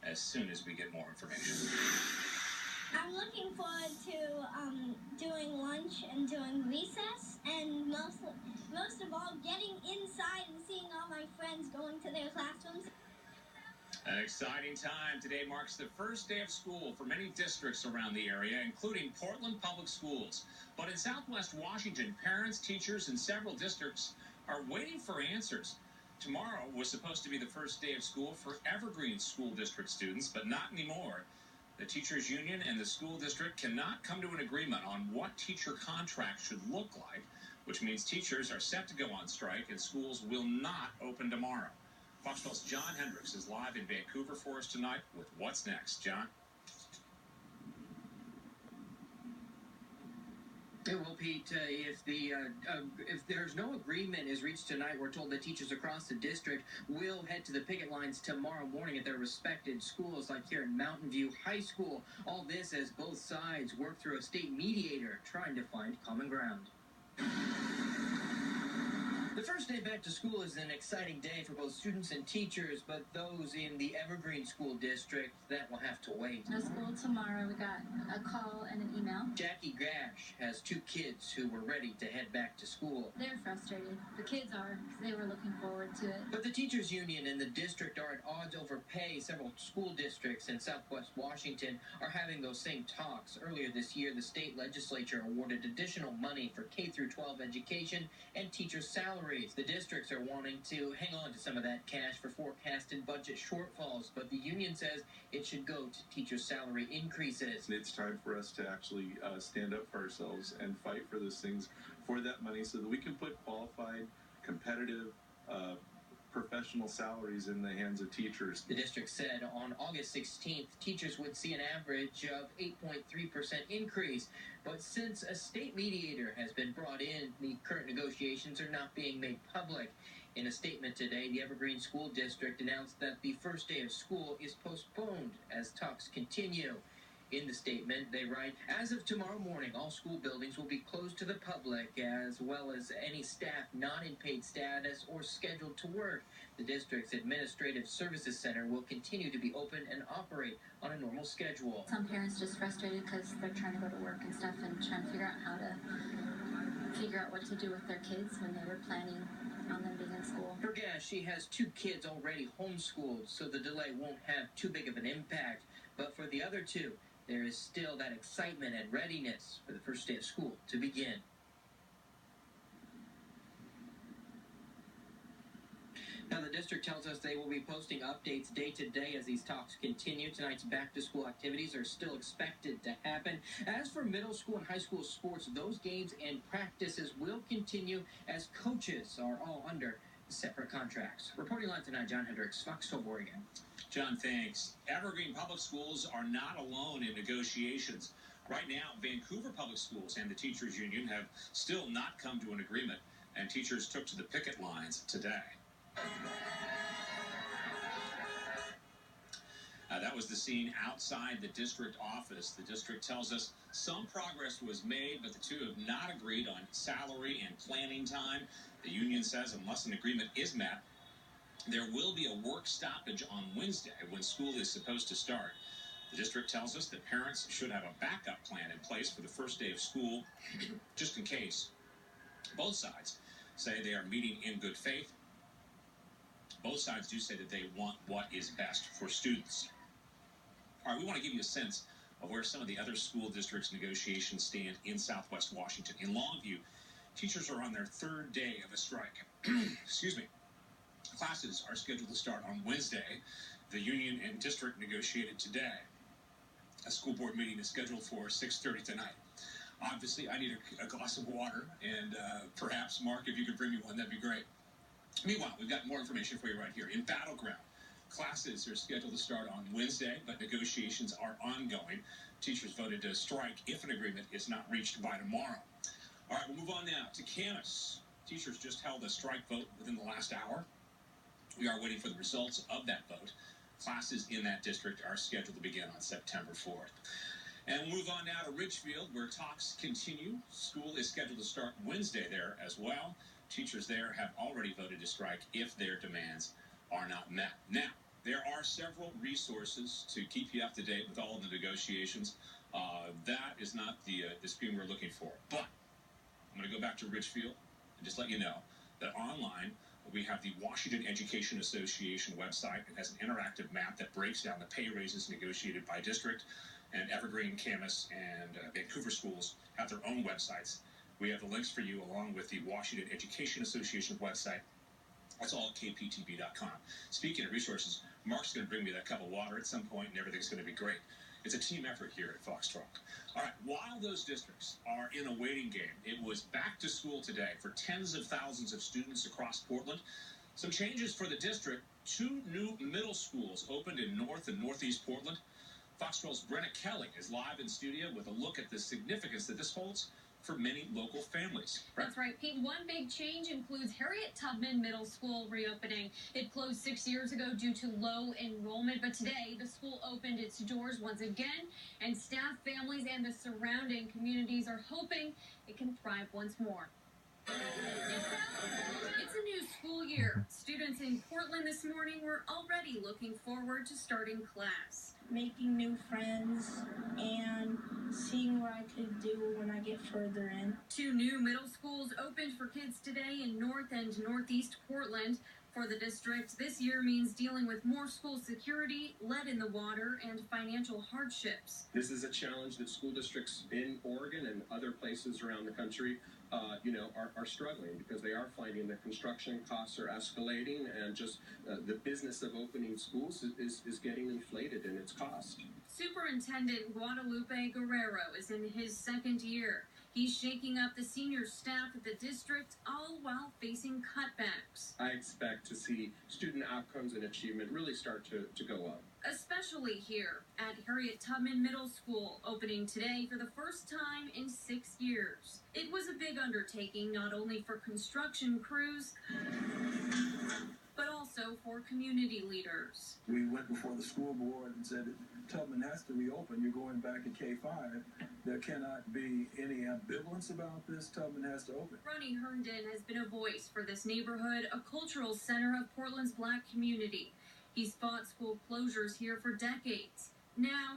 as soon as we get more information. I'm looking forward to doing lunch and doing recess, and most of all, getting inside and seeing all my friends going to their classrooms. An exciting time. Today marks the first day of school for many districts around the area, including Portland Public Schools. But in Southwest Washington, parents, teachers, and several districts are waiting for answers. Tomorrow was supposed to be the first day of school for Evergreen School District students, but not anymore. The teachers union and the school district cannot come to an agreement on what teacher contracts should look like, which means teachers are set to go on strike and schools will not open tomorrow. Fox 12's John Hendricks is live in Vancouver for us tonight with what's next. John? Yeah, well, Pete, if there's no agreement is reached tonight, we're told that teachers across the district will head to the picket lines tomorrow morning at their respected schools, like here at Mountain View High School. All this as both sides work through a state mediator trying to find common ground. The first day back to school is an exciting day for both students and teachers, but those in the Evergreen School District, that will have to wait. No school tomorrow. We got a call and an email. Jackie Gash has two kids who were ready to head back to school. They're frustrated. The kids are. They were looking forward to it. But the teachers union and the district are at odds over pay. Several school districts in Southwest Washington are having those same talks. Earlier this year, the state legislature awarded additional money for K-12 education and teachers' salaries. The districts are wanting to hang on to some of that cash for forecasted budget shortfalls, but the union says it should go to teachers' salary increases. It's time for us to actually stand up for ourselves and fight for those things, for that money, so that we can put qualified, competitive, professional salaries in the hands of teachers. The district said on August 16th, teachers would see an average of 8.3% increase. But since a state mediator has been brought in, the current negotiations are not being made public. In a statement today, the Evergreen School District announced that the first day of school is postponed as talks continue. In the statement, they write, as of tomorrow morning, all school buildings will be closed to the public, as well as any staff not in paid status or scheduled to work. The district's Administrative Services Center will continue to be open and operate on a normal schedule. Some parents just frustrated because they're trying to go to work and stuff and trying to figure out how to figure out what to do with their kids when they were planning on them being in school. For Gash, she has two kids already homeschooled, so the delay won't have too big of an impact. But for the other two, there is still that excitement and readiness for the first day of school to begin. Now, the district tells us they will be posting updates day to day as these talks continue. Tonight's back-to-school activities are still expected to happen. As for middle school and high school sports, those games and practices will continue as coaches are all under separate contracts. Reporting live tonight, John Hendricks, Fox 12 Oregon. John, thanks. Evergreen Public Schools are not alone in negotiations. Right now, Vancouver Public Schools and the teachers union have still not come to an agreement, and teachers took to the picket lines today. That was the scene outside the district office. The district tells us some progress was made, but the two have not agreed on salary and planning time. The union says unless an agreement is met, there will be a work stoppage on Wednesday when school is supposed to start. The district tells us that parents should have a backup plan in place for the first day of school, just in case. Both sides say they are meeting in good faith. Both sides do say that they want what is best for students. All right, we want to give you a sense of where some of the other school districts' negotiations stand in Southwest Washington. In Longview, teachers are on their third day of a strike. Excuse me. Classes are scheduled to start on Wednesday. The union and district negotiated today. A school board meeting is scheduled for 6:30 tonight. Obviously, I need a glass of water, and perhaps, Mark, if you could bring me one, that'd be great. Meanwhile, we've got more information for you right here. In Battleground, classes are scheduled to start on Wednesday, but negotiations are ongoing. Teachers voted to strike if an agreement is not reached by tomorrow. All right, we'll move on now to Camas. Teachers just held a strike vote within the last hour. We are waiting for the results of that vote. Classes in that district are scheduled to begin on September 4th. And we'll move on now to Ridgefield, where talks continue. School is scheduled to start Wednesday there as well. Teachers there have already voted to strike if their demands are not met. Now, There are several resources to keep you up to date with all of the negotiations. That is not the screen we're looking for. But I'm going to go back to Richfield and just let you know that online we have the Washington Education Association website. It has an interactive map that breaks down the pay raises negotiated by district. And Evergreen, Camas, and Vancouver schools have their own websites. We have the links for you along with the Washington Education Association website. That's all at kptv.com. Speaking of resources, Mark's going to bring me that cup of water at some point, and everything's going to be great. It's a team effort here at Foxtrot. All right, while those districts are in a waiting game, it was back to school today for tens of thousands of students across Portland. Some changes for the district. 2 new middle schools opened in North and Northeast Portland. Foxtrot's Brenna Kelly is live in studio with a look at the significance that this holds for many local families. That's right, Pete. One big change includes Harriet Tubman Middle School reopening. It closed 6 years ago due to low enrollment, but today the school opened its doors once again, and staff, families, and the surrounding communities are hoping it can thrive once more. It's a new school year. Students in Portland this morning were already looking forward to starting class. Making new friends and seeing what I could do when I get further in. 2 new middle schools opened for kids today in North and Northeast Portland. For the district, this year means dealing with more school security, lead in the water, and financial hardships. This is a challenge that school districts in Oregon and other places around the country are struggling because they are finding that construction costs are escalating and just the business of opening schools is getting inflated in its cost. Superintendent Guadalupe Guerrero is in his 2nd year. He's shaking up the senior staff at the district, all while facing cutbacks. I expect to see student outcomes and achievement really start to go up. Especially here at Harriet Tubman Middle School, opening today for the first time in 6 years. It was a big undertaking, not only for construction crews, but also for community leaders. We went before the school board and said, Tubman has to reopen. You're going back to K-5. There cannot be any ambivalence about this. Tubman has to open. Ronnie Herndon has been a voice for this neighborhood, a cultural center of Portland's Black community. He's fought school closures here for decades. Now